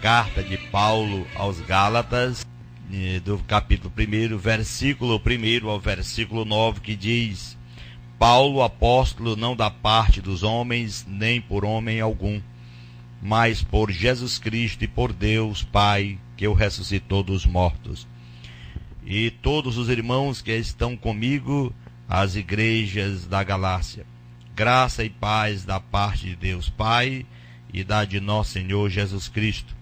carta de Paulo aos Gálatas, do capítulo 1, versículo 1 ao versículo 9, que diz: Paulo, apóstolo, não da parte dos homens, nem por homem algum, mas por Jesus Cristo e por Deus Pai, que o ressuscitou dos mortos. E todos os irmãos que estão comigo, as igrejas da Galácia, graça e paz da parte de Deus Pai e da de nosso Senhor Jesus Cristo,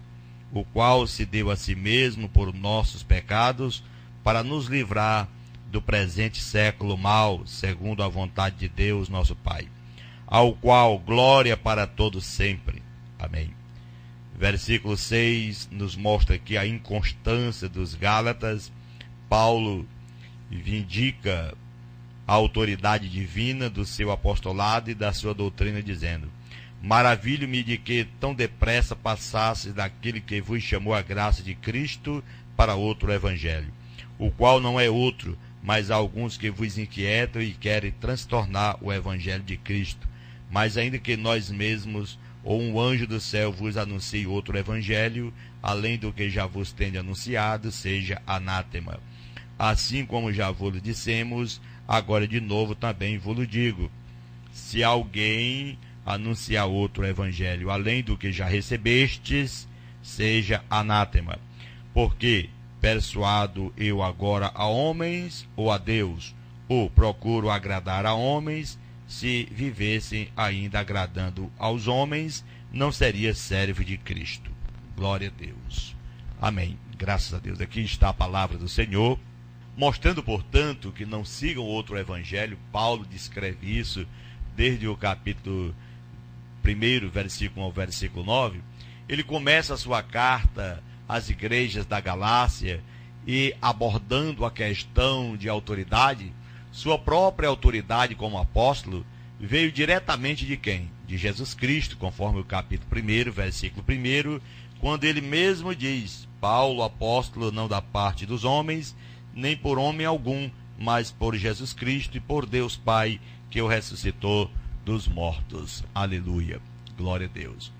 o qual se deu a si mesmo por nossos pecados, para nos livrar do presente século mau, segundo a vontade de Deus nosso Pai, ao qual glória para todos sempre. Amém. Versículo 6 nos mostra aqui a inconstância dos Gálatas. Paulo vindica a autoridade divina do seu apostolado e da sua doutrina, dizendo: Maravilho-me de que tão depressa passasses daquele que vos chamou a graça de Cristo para outro evangelho, o qual não é outro, mas alguns que vos inquietam e querem transtornar o evangelho de Cristo. Mas ainda que nós mesmos ou um anjo do céu vos anuncie outro evangelho, além do que já vos tende anunciado, seja anátema. Assim como já vos dissemos, agora de novo também vos digo: se alguém anunciar outro evangelho além do que já recebestes, seja anátema. Porque persuado eu agora a homens ou a Deus? Ou procuro agradar a homens? Se vivessem ainda agradando aos homens, não seria servo de Cristo. Glória a Deus. Amém. Graças a Deus. Aqui está a palavra do Senhor, mostrando, portanto, que não sigam outro evangelho. Paulo descreve isso desde o capítulo 1, versículo 1 ao versículo 9. Ele começa a sua carta às igrejas da Galácia e abordando a questão de autoridade. Sua própria autoridade como apóstolo veio diretamente de quem? De Jesus Cristo, conforme o capítulo 1, versículo 1, quando ele mesmo diz: Paulo, apóstolo, não da parte dos homens, nem por homem algum, mas por Jesus Cristo e por Deus Pai, que o ressuscitou dos mortos. Aleluia. Glória a Deus.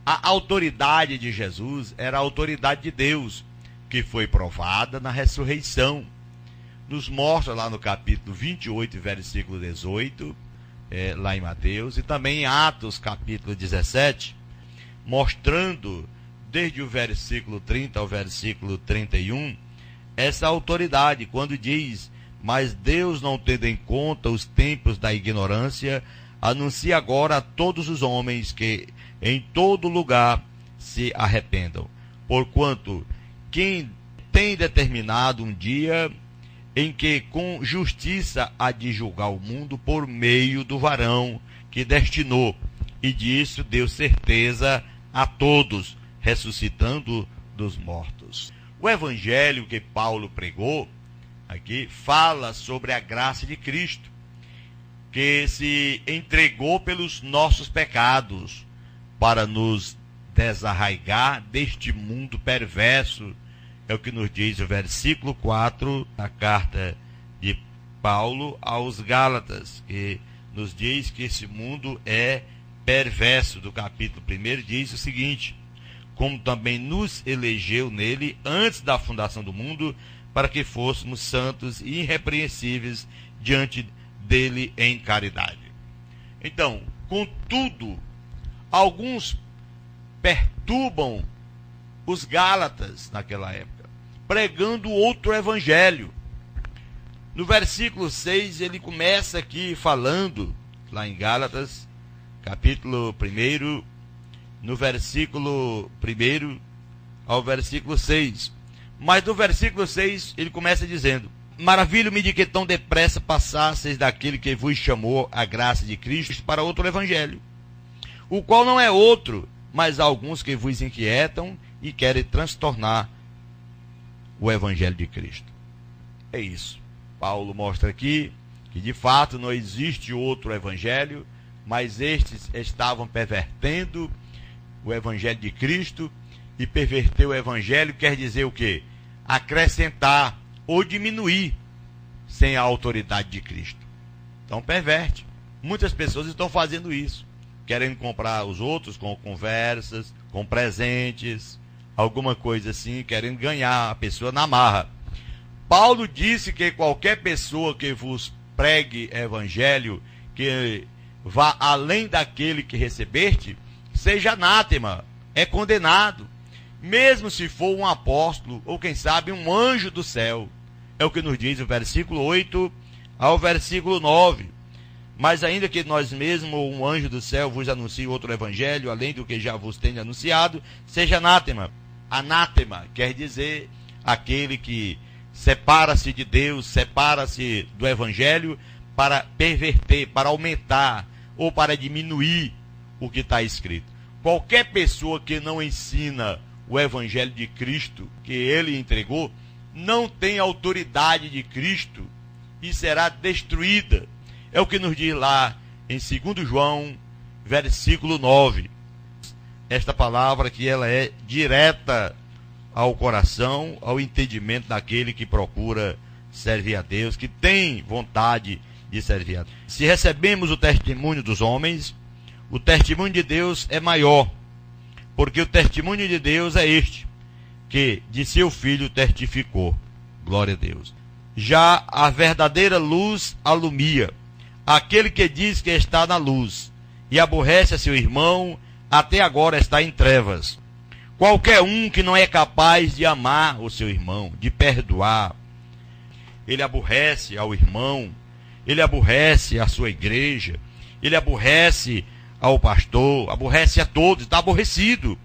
A autoridade de Jesus era a autoridade de Deus, que foi provada na ressurreição. Nos mostra lá no capítulo 28, versículo 18, lá em Mateus, e também em Atos, capítulo 17, mostrando desde o versículo 30 ao versículo 31, essa autoridade, quando diz: Mas Deus, não tendo em conta os tempos da ignorância, anuncia agora a todos os homens que em todo lugar se arrependam. Porquanto quem tem determinado um dia em que com justiça há de julgar o mundo por meio do varão que destinou, e disso deu certeza a todos, ressuscitando dos mortos. O evangelho que Paulo pregou aqui fala sobre a graça de Cristo, que se entregou pelos nossos pecados para nos desarraigar deste mundo perverso. É o que nos diz o versículo 4 da carta de Paulo aos Gálatas, que nos diz que esse mundo é perverso. Do capítulo 1 diz o seguinte: como também nos elegeu nele antes da fundação do mundo, para que fôssemos santos e irrepreensíveis diante dele em caridade. Então, contudo, alguns perturbam os Gálatas naquela época, pregando outro evangelho. No versículo 6, ele começa aqui falando, lá em Gálatas, capítulo 1, no versículo 1 ao versículo 6. Mas no versículo 6, ele começa dizendo: Maravilho-me de que tão depressa passasseis daquele que vos chamou a graça de Cristo para outro evangelho, o qual não é outro, mas alguns que vos inquietam e querem transtornar o evangelho de Cristo. É isso. Paulo mostra aqui que de fato não existe outro evangelho, mas estes estavam pervertendo o evangelho de Cristo. E perverter o evangelho quer dizer o quê? Acrescentar ou diminuir sem a autoridade de Cristo. Então perverte. Muitas pessoas estão fazendo isso, querendo comprar os outros com conversas, com presentes, alguma coisa assim, querendo ganhar a pessoa na marra. Paulo disse que qualquer pessoa que vos pregue evangelho, que vá além daquele que recebeste, seja anátema, é condenado, mesmo se for um apóstolo, ou quem sabe um anjo do céu. É o que nos diz o versículo 8 ao versículo 9. Mas ainda que nós mesmos, ou um anjo do céu, vos anuncie outro evangelho, além do que já vos tenho anunciado, seja anátema. Anátema quer dizer aquele que separa-se de Deus, separa-se do evangelho para perverter, para aumentar ou para diminuir o que está escrito. Qualquer pessoa que não ensina o evangelho de Cristo que ele entregou, não tem autoridade de Cristo e será destruída. É o que nos diz lá em 2 João, versículo 9. Esta palavra que ela é direta ao coração, ao entendimento daquele que procura servir a Deus, que tem vontade de servir a Deus. Se recebemos o testemunho dos homens, o testemunho de Deus é maior, porque o testemunho de Deus é este, que de seu Filho testificou. Glória a Deus. Já a verdadeira luz alumia. Aquele que diz que está na luz e aborrece a seu irmão, até agora está em trevas. Qualquer um que não é capaz de amar o seu irmão, de perdoar, ele aborrece ao irmão, ele aborrece a sua igreja, ele aborrece ao pastor, aborrece a todos, está aborrecido,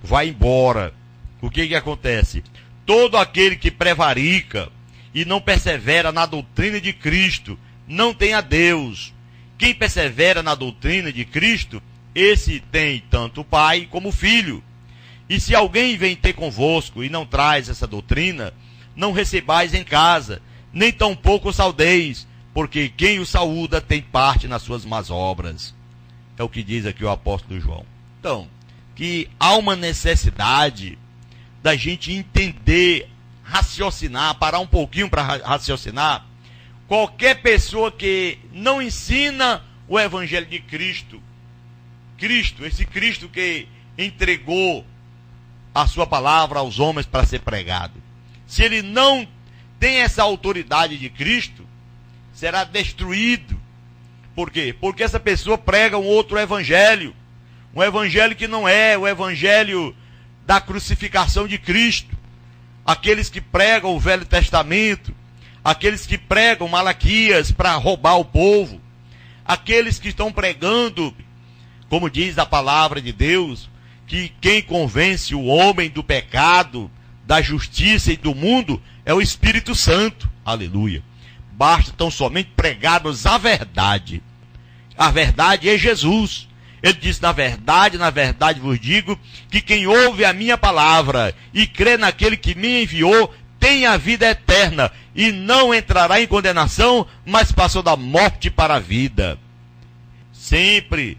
vai embora. O que acontece? Todo aquele que prevarica e não persevera na doutrina de Cristo, não tem a Deus. Quem persevera na doutrina de Cristo, esse tem tanto o Pai como o Filho. E se alguém vem ter convosco e não traz essa doutrina, não recebais em casa, nem tampouco o saudeis, porque quem o saúda tem parte nas suas más obras. É o que diz aqui o apóstolo João. Então, que há uma necessidade da gente entender, raciocinar, parar um pouquinho para raciocinar. Qualquer pessoa que não ensina o evangelho de Cristo, esse Cristo que entregou a sua palavra aos homens para ser pregado, se ele não tem essa autoridade de Cristo, será destruído. Por quê? Porque essa pessoa prega um outro evangelho, um evangelho que não é o evangelho da crucificação de Cristo. Aqueles que pregam o Velho Testamento, aqueles que pregam Malaquias para roubar o povo, aqueles que estão pregando, como diz a palavra de Deus, que quem convence o homem do pecado, da justiça e do mundo é o Espírito Santo. Aleluia. Basta tão somente pregarmos a verdade. A verdade é Jesus. Ele diz, na verdade vos digo, que quem ouve a minha palavra e crê naquele que me enviou, tem a vida eterna e não entrará em condenação, mas passou da morte para a vida. Sempre,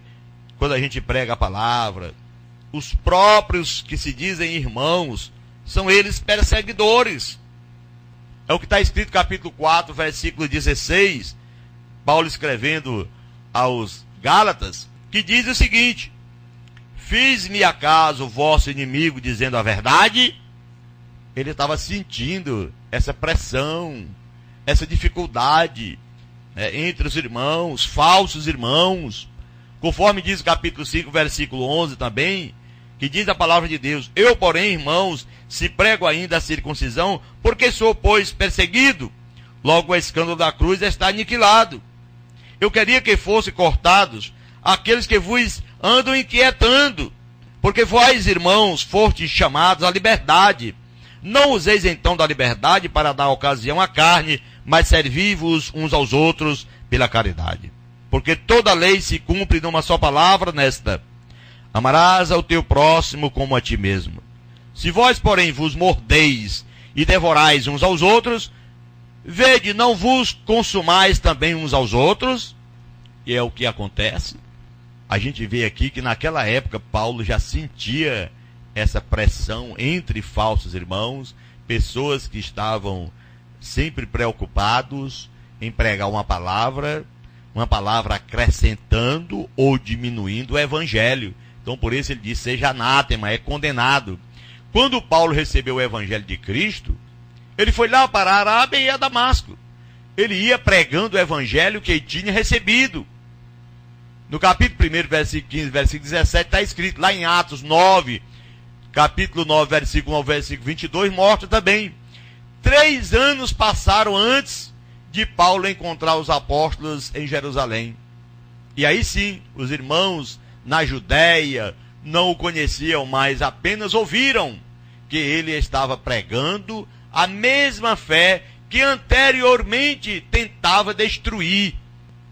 quando a gente prega a palavra, os próprios que se dizem irmãos, são eles perseguidores. É o que está escrito no capítulo 4, versículo 16, Paulo escrevendo aos Gálatas, que diz o seguinte: fiz-me acaso o vosso inimigo dizendo a verdade? Ele estava sentindo essa pressão, essa dificuldade, entre os irmãos, falsos irmãos, conforme diz o capítulo 5, versículo 11 também, que diz a palavra de Deus: eu, porém, irmãos, se prego ainda a circuncisão, porque sou, pois, perseguido, logo o escândalo da cruz está aniquilado. Eu queria que fossem cortados aqueles que vos andam inquietando, porque vós, irmãos, fostes chamados à liberdade. Não useis então da liberdade para dar ocasião à carne, mas servi-vos uns aos outros pela caridade. Porque toda a lei se cumpre numa só palavra nesta: amarás ao teu próximo como a ti mesmo. Se vós, porém, vos mordeis e devorais uns aos outros, vede, não vos consumais também uns aos outros? E é o que acontece. A gente vê aqui que naquela época Paulo já sentia essa pressão entre falsos irmãos, pessoas que estavam sempre preocupados em pregar uma palavra acrescentando ou diminuindo o evangelho. Então por isso ele diz, seja anátema, é condenado. Quando Paulo recebeu o evangelho de Cristo, ele foi lá para a Arábia e a Damasco. Ele ia pregando o evangelho que ele tinha recebido. No capítulo 1, versículo 15, versículo 17, está escrito lá em Atos 9, capítulo 9, versículo 1 ao versículo 22, mostra também. 3 anos passaram antes de Paulo encontrar os apóstolos em Jerusalém. E aí sim, os irmãos na Judéia não o conheciam, mas apenas ouviram que ele estava pregando a mesma fé que anteriormente tentava destruir.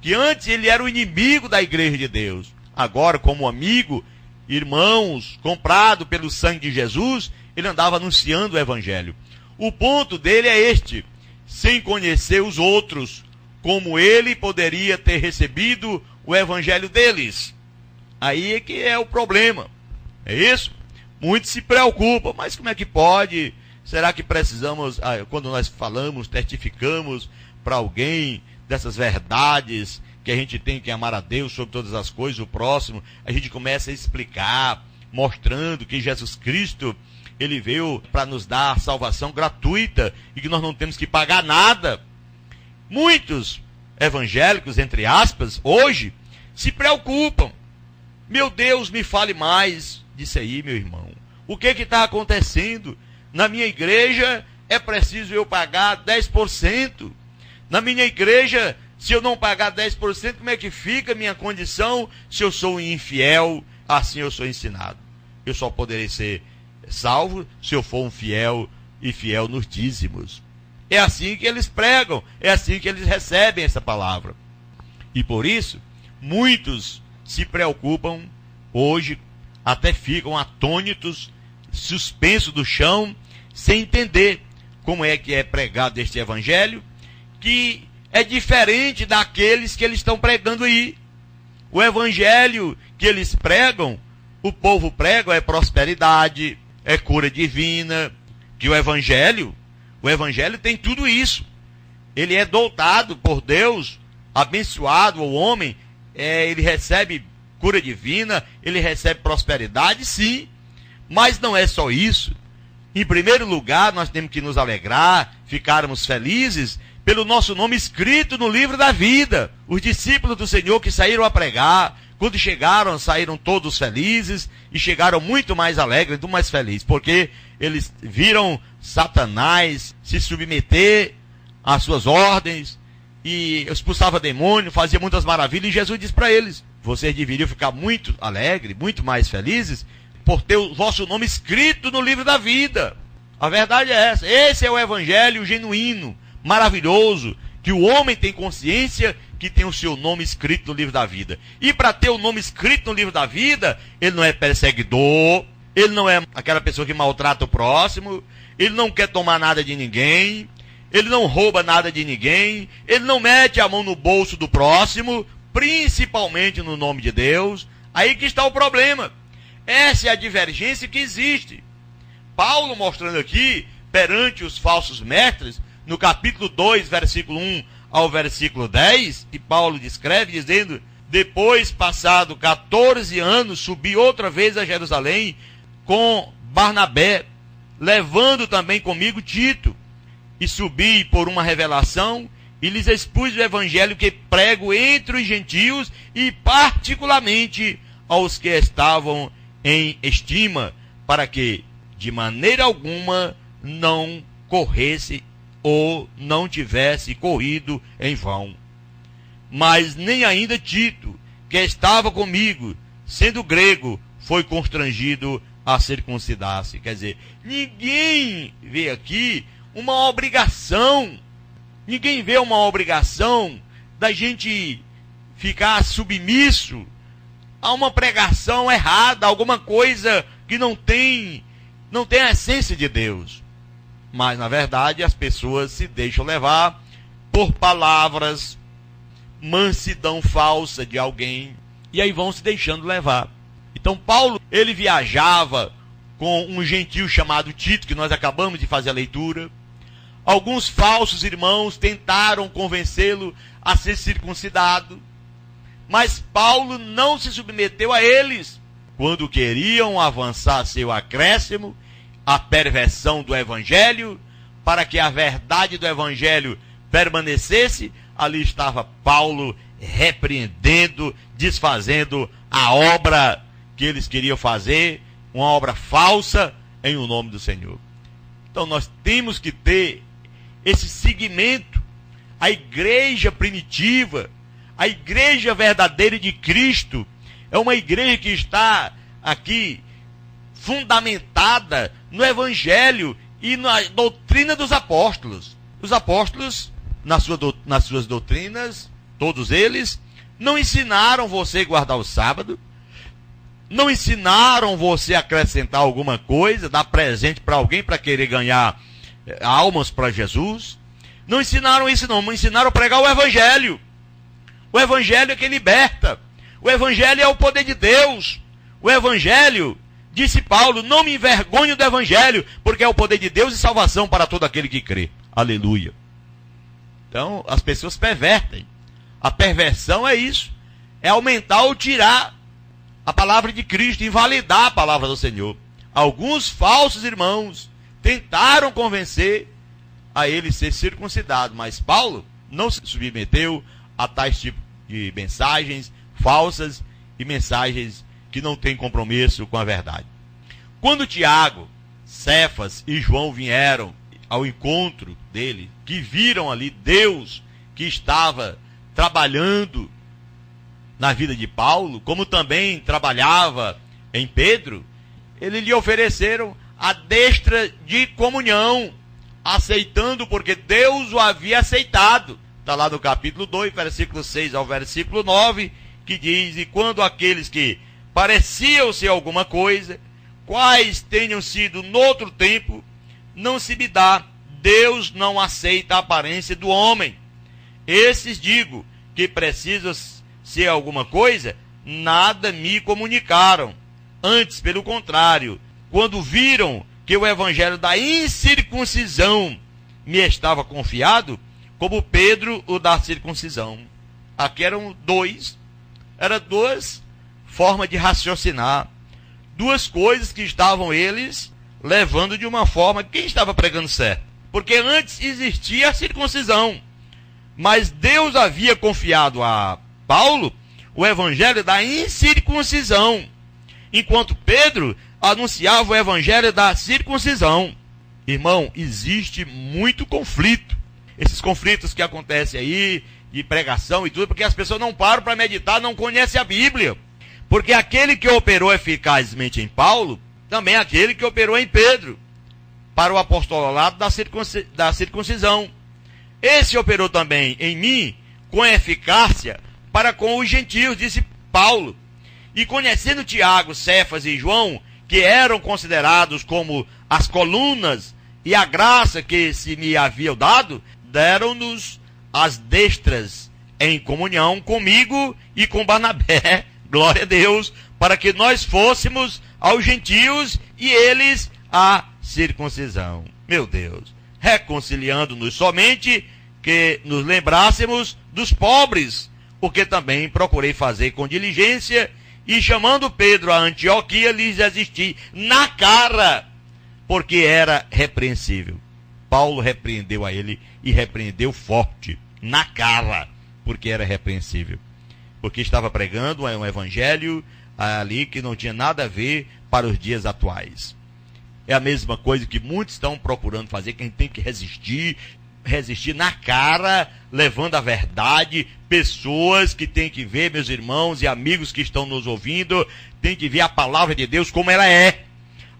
Que antes ele era o inimigo da igreja de Deus. Agora, como amigo, irmãos, comprado pelo sangue de Jesus, ele andava anunciando o evangelho. O ponto dele é este: sem conhecer os outros, como ele poderia ter recebido o evangelho deles. Aí é que é o problema. É isso? Muitos se preocupam, mas como é que pode? Será que precisamos, quando nós falamos, testificamos para alguém dessas verdades, que a gente tem que amar a Deus sobre todas as coisas, o próximo, a gente começa a explicar, mostrando que Jesus Cristo, ele veio para nos dar a salvação gratuita e que nós não temos que pagar nada. Muitos evangélicos, entre aspas, hoje, se preocupam. Meu Deus, me fale mais disso aí, meu irmão. O que está acontecendo? Na minha igreja é preciso eu pagar 10%. Na minha igreja, se eu não pagar 10%, como é que fica a minha condição se eu sou um infiel? Assim eu sou ensinado. Eu só poderei ser salvo se eu for um fiel e fiel nos dízimos. É assim que eles pregam, é assim que eles recebem essa palavra. E por isso, muitos se preocupam hoje, até ficam atônitos, suspensos do chão, sem entender como é que é pregado este evangelho, que é diferente daqueles que eles estão pregando aí. O evangelho que eles pregam, o povo prega, é prosperidade, é cura divina, que o evangelho tem tudo isso. Ele é dotado por Deus, abençoado o homem, ele recebe cura divina, ele recebe prosperidade, sim, mas não é só isso. Em primeiro lugar, nós temos que nos alegrar, ficarmos felizes pelo nosso nome escrito no livro da vida. Os discípulos do Senhor que saíram a pregar, quando chegaram, saíram todos felizes e chegaram muito mais alegres, muito mais felizes, porque eles viram Satanás se submeter às suas ordens e expulsava demônio, fazia muitas maravilhas, e Jesus disse para eles: vocês deveriam ficar muito alegres, muito mais felizes, por ter o vosso nome escrito no livro da vida. A verdade é essa. Esse é o evangelho genuíno, maravilhoso, que o homem tem consciência que tem o seu nome escrito no livro da vida. E para ter o nome escrito no livro da vida, ele não é perseguidor, ele não é aquela pessoa que maltrata o próximo, ele não quer tomar nada de ninguém, ele não rouba nada de ninguém, ele não mete a mão no bolso do próximo, principalmente no nome de Deus. Aí que está o problema. Essa é a divergência que existe. Paulo mostrando aqui, perante os falsos mestres, no capítulo 2, versículo 1 ao versículo 10, que Paulo descreve, dizendo: depois, passado 14 anos, subi outra vez a Jerusalém com Barnabé, levando também comigo Tito, e subi por uma revelação, e lhes expus o evangelho que prego entre os gentios, e particularmente aos que estavam em estima, para que, de maneira alguma, não corresse ou não tivesse corrido em vão. Mas nem ainda Tito, que estava comigo, sendo grego, foi constrangido a circuncidar-se. Quer dizer, ninguém vê aqui uma obrigação, ninguém vê uma obrigação da gente ficar submisso a uma pregação errada, alguma coisa que não tem a essência de Deus. Mas, na verdade, as pessoas se deixam levar por palavras, mansidão falsa de alguém, e aí vão se deixando levar. Então, Paulo, ele viajava com um gentio chamado Tito, que nós acabamos de fazer a leitura. Alguns falsos irmãos tentaram convencê-lo a ser circuncidado, mas Paulo não se submeteu a eles. quando queriam avançar seu acréscimo, a perversão do evangelho, para que a verdade do evangelho permanecesse, ali estava Paulo repreendendo, desfazendo a obra que eles queriam fazer, uma obra falsa em o nome do Senhor. Então nós temos que ter esse seguimento. A igreja primitiva, a igreja verdadeira de Cristo, é uma igreja que está aqui fundamentada no evangelho e na doutrina dos apóstolos. Os apóstolos, nas suas doutrinas, todos eles, não ensinaram você a guardar o sábado, não ensinaram você a acrescentar alguma coisa, dar presente para alguém para querer ganhar almas para Jesus. Não ensinaram isso não, ensinaram a pregar o evangelho. O evangelho é que liberta. O evangelho é o poder de Deus. O evangelho, disse Paulo, não me envergonho do evangelho, porque é o poder de Deus e salvação para todo aquele que crê. Aleluia. Então, as pessoas pervertem. A perversão é isso. É aumentar ou tirar a palavra de Cristo, invalidar a palavra do Senhor. Alguns falsos irmãos tentaram convencer a ele ser circuncidado, mas Paulo não se submeteu a tais tipos de mensagens falsas e mensagens que não têm compromisso com a verdade. Quando Tiago, Cefas e João vieram ao encontro dele, que viram ali Deus que estava trabalhando na vida de Paulo, como também trabalhava em Pedro, eles lhe ofereceram a destra de comunhão, aceitando porque Deus o havia aceitado. Está lá no capítulo 2, versículo 6 ao versículo 9, que diz: e quando aqueles que pareciam ser alguma coisa, quais tenham sido noutro tempo, não se me dá, Deus não aceita a aparência do homem. Esses digo que precisam ser alguma coisa, nada me comunicaram. Antes, pelo contrário, quando viram que o evangelho da incircuncisão me estava confiado, como Pedro o da circuncisão. Aqui eram duas formas de raciocinar, duas coisas que estavam eles levando de uma forma. Quem estava pregando certo? Porque antes existia a circuncisão, mas Deus havia confiado a Paulo o evangelho da incircuncisão, enquanto Pedro anunciava o evangelho da circuncisão. Irmão, existe muito conflito. Esses conflitos que acontecem aí, de pregação e tudo, porque as pessoas não param para meditar, não conhecem a Bíblia. Porque aquele que operou eficazmente em Paulo, também é aquele que operou em Pedro, para o apostolado da circuncisão. Esse operou também em mim, com eficácia, para com os gentios, disse Paulo. E conhecendo Tiago, Cefas e João, que eram considerados como as colunas e a graça que se me havia dado, deram-nos as destras em comunhão comigo e com Barnabé, glória a Deus, para que nós fôssemos aos gentios e eles à circuncisão. Meu Deus, reconciliando-nos somente que nos lembrássemos dos pobres, o que também procurei fazer com diligência, e chamando Pedro a Antioquia, lhes resisti na cara, porque era repreensível. Paulo repreendeu a ele, e repreendeu forte, na cara, porque era repreensível. Porque estava pregando um evangelho ali que não tinha nada a ver para os dias atuais. É a mesma coisa que muitos estão procurando fazer, que a gente tem que resistir na cara, levando a verdade. Pessoas que têm que ver, meus irmãos e amigos que estão nos ouvindo, têm que ver a palavra de Deus como ela é.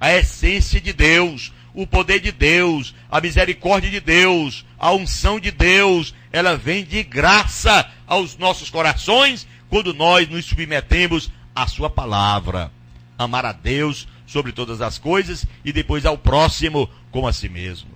A essência de Deus, o poder de Deus, a misericórdia de Deus, a unção de Deus, ela vem de graça aos nossos corações quando nós nos submetemos à sua palavra. Amar a Deus sobre todas as coisas e depois ao próximo como a si mesmo.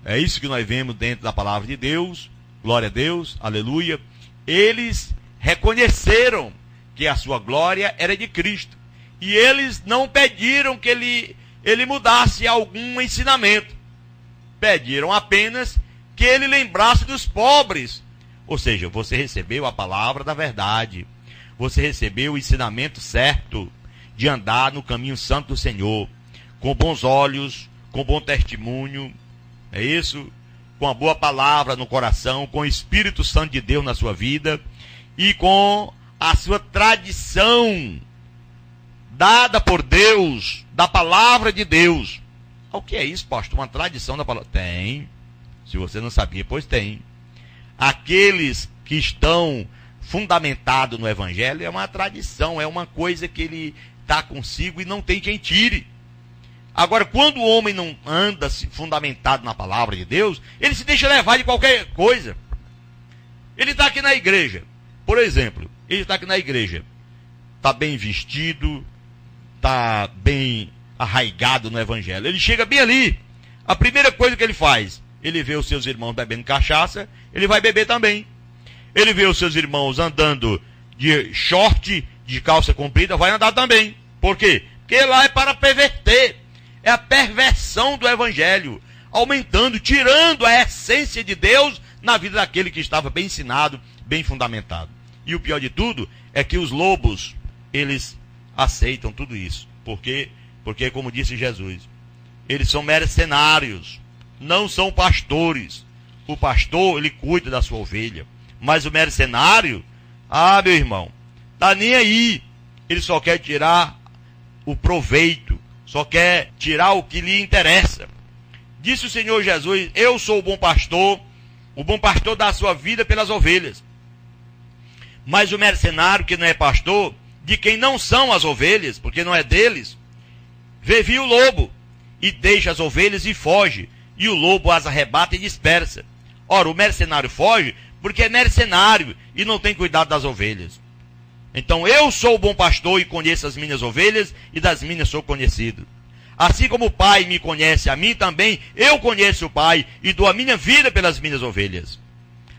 É isso que nós vemos dentro da palavra de Deus. Glória a Deus, aleluia. Eles reconheceram que a sua glória era de Cristo. E eles não pediram que ele mudasse algum ensinamento. Pediram apenas que ele lembrasse dos pobres. Ou seja, você recebeu a palavra da verdade. Você recebeu o ensinamento certo. de andar no caminho santo do Senhor, com bons olhos, com bom testemunho, é isso? Com a boa palavra no coração, com o Espírito Santo de Deus na sua vida e com a sua tradição dada por Deus, da palavra de Deus. O que é isso, pastor? Uma tradição da palavra? Tem. Se você não sabia, pois tem. Aqueles que estão fundamentados no Evangelho é uma tradição, é uma coisa que ele está consigo e não tem quem tire. Agora, quando o homem não anda fundamentado na palavra de Deus, ele se deixa levar de qualquer coisa. Ele está aqui na igreja, por exemplo, ele está aqui na igreja, está bem vestido, está bem arraigado no Evangelho. Ele chega bem ali, a primeira coisa que ele faz, ele vê os seus irmãos bebendo cachaça, ele vai beber também. Ele vê os seus irmãos andando de short, de calça comprida, vai andar também. Por quê? Porque lá é para perverter. É a perversão do Evangelho, aumentando, tirando a essência de Deus na vida daquele que estava bem ensinado, bem fundamentado. E o pior de tudo é que os lobos, eles aceitam tudo isso. Porque, como disse Jesus, eles são mercenários, não são pastores. O pastor, ele cuida da sua ovelha. Mas o mercenário, meu irmão, tá nem aí. Ele só quer tirar o proveito, só quer tirar o que lhe interessa. Disse o Senhor Jesus, eu sou o bom pastor dá a sua vida pelas ovelhas. Mas o mercenário que não é pastor, de quem não são as ovelhas, porque não é deles, vê o lobo, e deixa as ovelhas e foge, e o lobo as arrebata e dispersa. Ora, o mercenário foge porque é mercenário e não tem cuidado das ovelhas. Então eu sou o bom pastor e conheço as minhas ovelhas, e das minhas sou conhecido. Assim como o Pai me conhece a mim também, eu conheço o Pai e dou a minha vida pelas minhas ovelhas.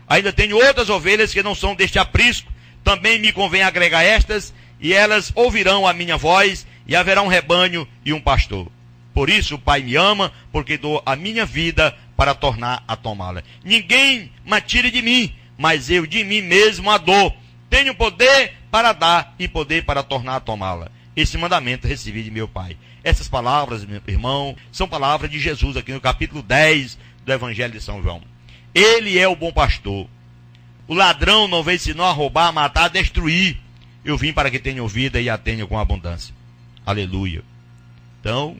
Ainda tenho outras ovelhas que não são deste aprisco, também me convém agregar estas, e elas ouvirão a minha voz, e haverá um rebanho e um pastor. Por isso o Pai me ama, porque dou a minha vida para tornar a tomá-la. Ninguém me tire de mim, mas eu de mim mesmo a dou. Tenho poder para dar e poder para tornar a tomá-la. Esse mandamento recebi de meu Pai. Essas palavras, meu irmão, são palavras de Jesus aqui no capítulo 10 do Evangelho de São João. Ele é o bom pastor. O ladrão não veio senão a roubar, a matar, a destruir. Eu vim para que tenham vida e a tenham com abundância. Aleluia. Então,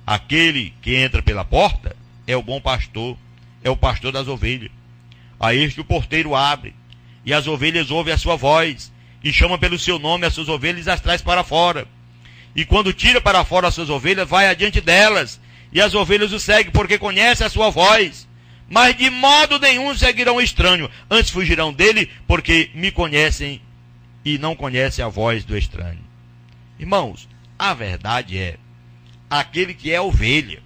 aquele que entra pela porta é o bom pastor, é o pastor das ovelhas. A este o porteiro abre, e as ovelhas ouvem a sua voz, e chama pelo seu nome as suas ovelhas e as traz para fora. E quando tira para fora as suas ovelhas, vai adiante delas, e as ovelhas o seguem, porque conhecem a sua voz. Mas de modo nenhum seguirão o estranho, antes fugirão dele, porque me conhecem e não conhecem a voz do estranho. Irmãos, a verdade é, aquele que é ovelha,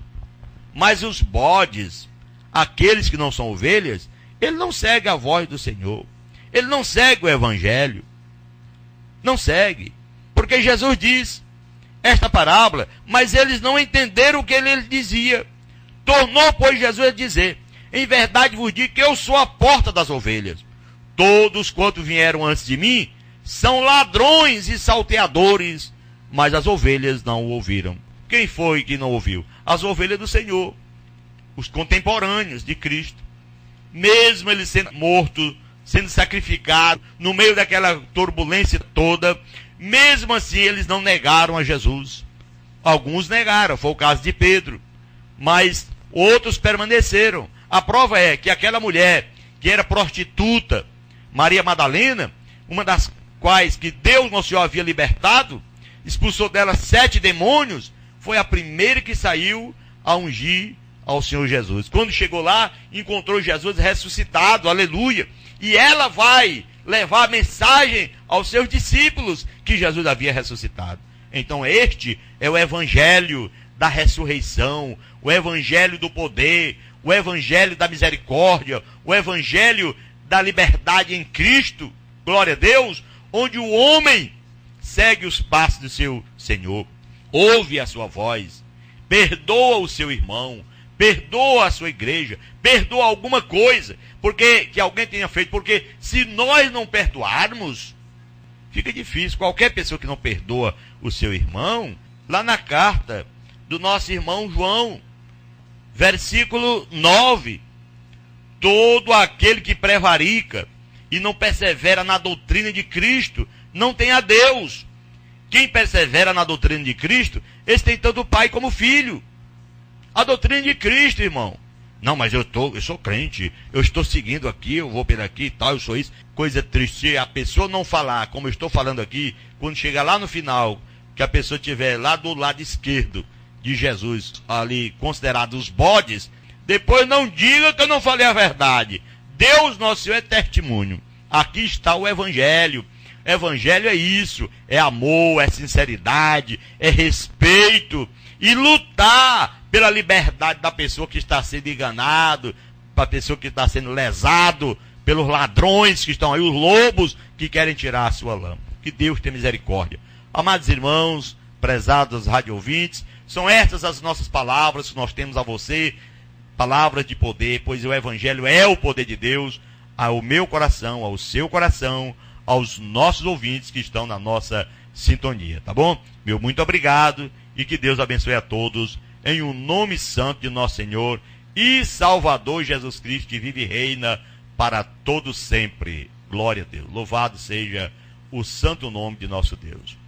mas os bodes, aqueles que não são ovelhas, ele não segue a voz do Senhor, ele não segue o Evangelho, não segue, porque Jesus diz esta parábola, mas eles não entenderam o que ele dizia. Tornou, pois, Jesus a dizer, em verdade vos digo que eu sou a porta das ovelhas. Todos quanto vieram antes de mim são ladrões e salteadores, mas as ovelhas não o ouviram. Quem foi que não ouviu? As ovelhas do Senhor, os contemporâneos de Cristo. Mesmo ele sendo morto, sendo sacrificado, no meio daquela turbulência toda, mesmo assim eles não negaram a Jesus. Alguns negaram, foi o caso de Pedro, mas outros permaneceram. A prova é que aquela mulher que era prostituta, Maria Madalena, uma das quais que Deus Nosso Senhor havia libertado, expulsou dela 7 demônios, foi a primeira que saiu a ungir ao Senhor Jesus. Quando chegou lá, encontrou Jesus ressuscitado, aleluia. E ela vai levar a mensagem aos seus discípulos que Jesus havia ressuscitado. Então este é o evangelho da ressurreição, o evangelho do poder, o evangelho da misericórdia, o evangelho da liberdade em Cristo, glória a Deus, onde o homem segue os passos do seu Senhor, ouve a sua voz, perdoa o seu irmão, perdoa a sua igreja, perdoa alguma coisa, porque que alguém tenha feito, porque se nós não perdoarmos, fica difícil. Qualquer pessoa que não perdoa o seu irmão, lá na carta do nosso irmão João, versículo 9, todo aquele que prevarica e não persevera na doutrina de Cristo, não tem a Deus. Quem persevera na doutrina de Cristo, esse tem tanto o pai como o filho. A doutrina de Cristo, irmão. Não, mas eu sou crente, eu estou seguindo aqui, eu vou por aqui e tal, eu sou isso. Coisa triste, se a pessoa não falar como eu estou falando aqui, quando chegar lá no final, que a pessoa estiver lá do lado esquerdo de Jesus, ali considerado os bodes, depois não diga que eu não falei a verdade. Deus nosso Senhor é testemunho. Aqui está o Evangelho. Evangelho é isso, é amor, é sinceridade, é respeito e lutar pela liberdade da pessoa que está sendo enganado, para a pessoa que está sendo lesado pelos ladrões que estão aí, os lobos que querem tirar a sua lã. Que Deus tenha misericórdia. Amados irmãos, prezados rádio ouvintes, são estas as nossas palavras que nós temos a você, palavras de poder, pois o Evangelho é o poder de Deus ao meu coração, ao seu coração, aos nossos ouvintes que estão na nossa sintonia, tá bom? Meu muito obrigado e que Deus abençoe a todos em um nome santo de nosso Senhor e Salvador Jesus Cristo, que vive e reina para todos sempre. Glória a Deus. Louvado seja o santo nome de nosso Deus.